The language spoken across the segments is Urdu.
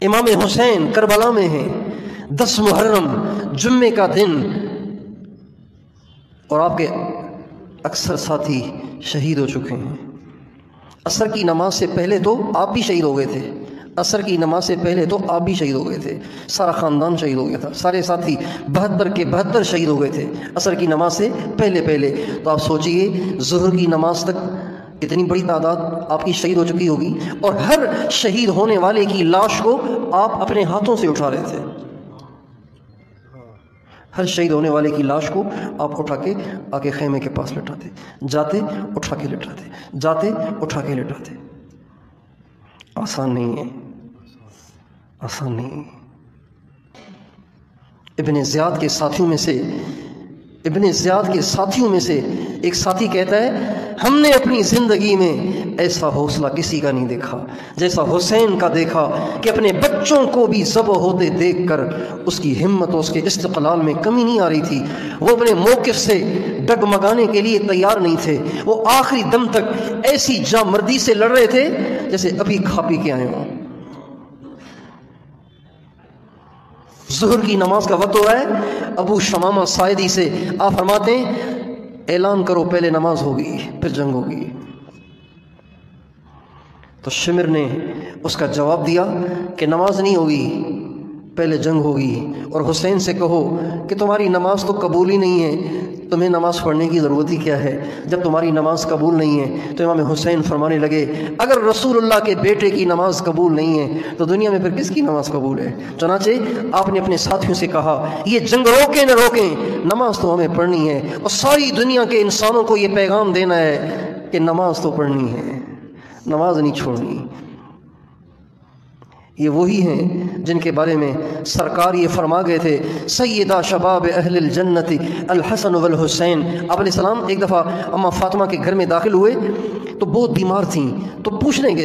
امام حسین کربلا میں ہیں، 10 محرم جمعے کا دن، اور آپ کے اکثر ساتھی شہید ہو چکے ہیں۔ عصر کی نماز سے پہلے تو آپ بھی شہید ہو گئے تھے، عصر کی نماز سے پہلے تو آپ بھی شہید ہو گئے تھے، سارا خاندان شہید ہو گیا تھا، سارے ساتھی 72 کے 72 شہید ہو گئے تھے عصر کی نماز سے پہلے۔ تو آپ سوچئے ظہر کی نماز تک کتنی بڑی تعداد آپ کی شہید ہو چکی ہوگی، اور ہر شہید ہونے والے کی لاش کو آپ اپنے ہاتھوں سے اٹھا رہے تھے، ہر شہید ہونے والے کی لاش کو آپ اٹھا کے آ کے خیمے کے پاس لٹاتے، جاتے اٹھا کے لٹاتے، جاتے اٹھا کے لٹاتے۔ آسان نہیں ہے، آسان نہیں ہے۔ ابن زیاد کے ساتھیوں میں سے ایک ساتھی کہتا ہے، ہم نے اپنی زندگی میں ایسا حوصلہ کسی کا نہیں دیکھا جیسا حسین کا دیکھا، کہ اپنے بچوں کو بھی ذبح ہوتے دیکھ کر اس کی ہمت اور اس کے استقلال میں کمی نہیں آ رہی تھی، وہ اپنے موقف سے ڈگمگانے کے لیے تیار نہیں تھے، وہ آخری دم تک ایسی جامردی سے لڑ رہے تھے جیسے ابھی کھا پی کے آئے ہوں۔ ظہر کی نماز کا وقت ہو رہا ہے، ابو شمامہ ساعدی سے آپ فرماتے ہیں، اعلان کرو پہلے نماز ہوگی پھر جنگ ہوگی۔ تو شمر نے اس کا جواب دیا کہ نماز نہیں ہوگی، پہلے جنگ ہوگی، اور حسین سے کہو کہ تمہاری نماز تو قبول ہی نہیں ہے، تمہیں نماز پڑھنے کی ضرورت ہی کیا ہے جب تمہاری نماز قبول نہیں ہے۔ تو امام حسین فرمانے لگے، اگر رسول اللہ کے بیٹے کی نماز قبول نہیں ہے تو دنیا میں پھر کس کی نماز قبول ہے؟ چنانچہ آپ نے اپنے ساتھیوں سے کہا، یہ جنگ روکیں نہ روکیں، نماز تو ہمیں پڑھنی ہے، اور ساری دنیا کے انسانوں کو یہ پیغام دینا ہے کہ نماز تو پڑھنی ہے، نماز نہیں چھوڑنی۔ یہ وہی ہیں جن کے بارے میں سرکار یہ فرما گئے تھے، سیدہ شباب اہل الجنت الحسن والحسین۔ آپ علیہ السلام ایک دفعہ اماں فاطمہ کے گھر میں داخل ہوئے تو بہت بیمار تھیں، تو پوچھنے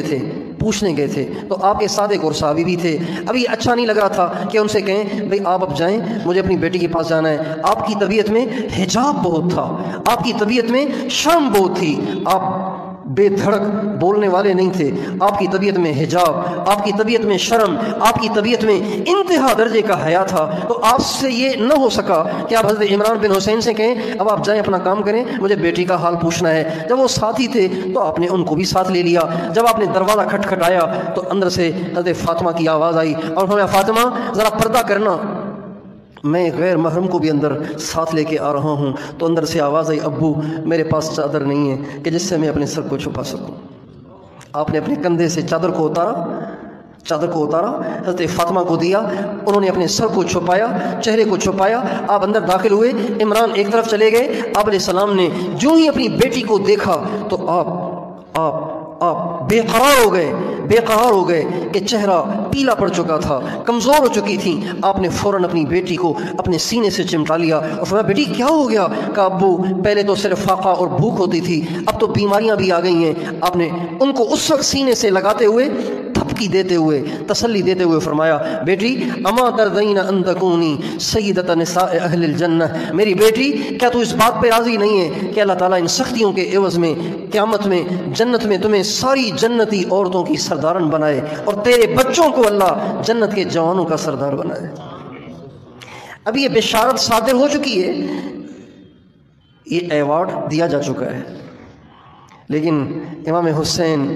گئے تھے تو آپ کے ساتھ ایک اور صحابی بھی تھے۔ ابھی اچھا نہیں لگ رہا تھا کہ ان سے کہیں بھئی آپ اب جائیں، مجھے اپنی بیٹی کے پاس جانا ہے۔ آپ کی طبیعت میں حجاب بہت تھا، آپ کی طبیعت میں شرم بہت تھی، آپ بے دھڑک بولنے والے نہیں تھے، آپ کی طبیعت میں حجاب، آپ کی طبیعت میں شرم، آپ کی طبیعت میں انتہا درجے کا حیا تھا۔ تو آپ سے یہ نہ ہو سکا کہ آپ حضرت عمران بن حسین سے کہیں اب آپ جائیں اپنا کام کریں، مجھے بیٹی کا حال پوچھنا ہے۔ جب وہ ساتھی تھے تو آپ نے ان کو بھی ساتھ لے لیا۔ جب آپ نے دروازہ کھٹکھٹایا تو اندر سے حضرت فاطمہ کی آواز آئی اور فرمایا، فاطمہ ذرا پردہ کرنا، میں غیر محرم کو بھی اندر ساتھ لے کے آ رہا ہوں۔ تو اندر سے آواز آئی، ابو میرے پاس چادر نہیں ہے کہ جس سے میں اپنے سر کو چھپا سکوں۔ آپ نے اپنے کندھے سے چادر کو اتارا، حضرت فاطمہ کو دیا، انہوں نے اپنے سر کو چھپایا، چہرے کو چھپایا۔ آپ اندر داخل ہوئے، عمران ایک طرف چلے گئے۔ آپ علیہ السلام نے جو ہی اپنی بیٹی کو دیکھا تو آپ بے قرار ہو گئے کہ چہرہ پیلا پڑ چکا تھا، کمزور ہو چکی تھی۔ آپ نے فوراً اپنی بیٹی کو اپنے سینے سے چمٹا لیا اور فرمایا، بیٹی کیا ہو گیا؟ کہا، ابو پہلے تو صرف فاقہ اور بھوک ہوتی تھی، اب تو بیماریاں بھی آ گئی ہیں۔ آپ نے ان کو اس وقت سینے سے لگاتے ہوئے، تھپکی دیتے ہوئے، تسلی دیتے ہوئے فرمایا، بیٹی اما ترضین ان تکونی سیدۃ نساء اہل الجنہ، میری بیٹی کیا تو اس بات پہ راضی نہیں ہے کہ اللہ تعالیٰ ان سختیوں کے عوض میں قیامت میں جنت میں تمہیں ساری جنتی عورتوں کی سردارن بنائے اور تیرے بچوں کو اللہ جنت کے جوانوں کا سردار بنائے۔ اب یہ بشارت صادر ہو چکی ہے، یہ ایوارڈ دیا جا چکا ہے، لیکن امام حسین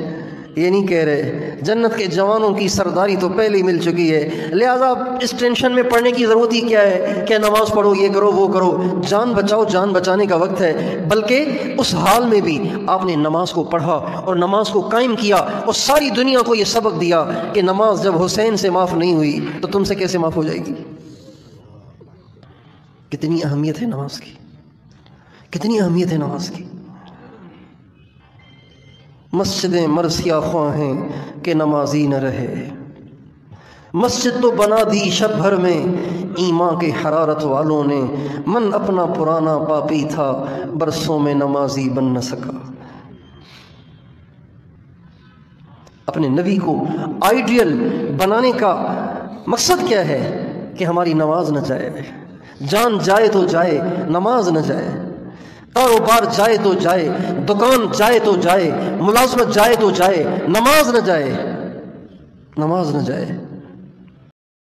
یہ نہیں کہہ رہے، جنت کے جوانوں کی سرداری تو پہلے ہی مل چکی ہے، لہذا اس ٹینشن میں پڑھنے کی ضرورت ہی کیا ہے کہ نماز پڑھو، یہ کرو وہ کرو، جان بچاؤ، جان بچانے کا وقت ہے۔ بلکہ اس حال میں بھی آپ نے نماز کو پڑھا اور نماز کو قائم کیا اور ساری دنیا کو یہ سبق دیا کہ نماز جب حسین سے معاف نہیں ہوئی تو تم سے کیسے معاف ہو جائے گی۔ کتنی اہمیت ہے نماز کی، کتنی اہمیت ہے نماز کی۔ مسجدیں مرثیہ خواہ ہیں کہ نمازی نہ رہے، مسجد تو بنا دی شب بھر میں ایمان کے حرارت والوں نے، من اپنا پرانا پاپی تھا برسوں میں نمازی بن نہ سکا۔ اپنے نبی کو آئیڈیل بنانے کا مقصد کیا ہے کہ ہماری نماز نہ جائے، جان جائے تو جائے، نماز نہ جائے، کاروبار جائے تو جائے، دکان جائے تو جائے، ملازمت جائے تو جائے، نماز نہ جائے، نماز نہ جائے۔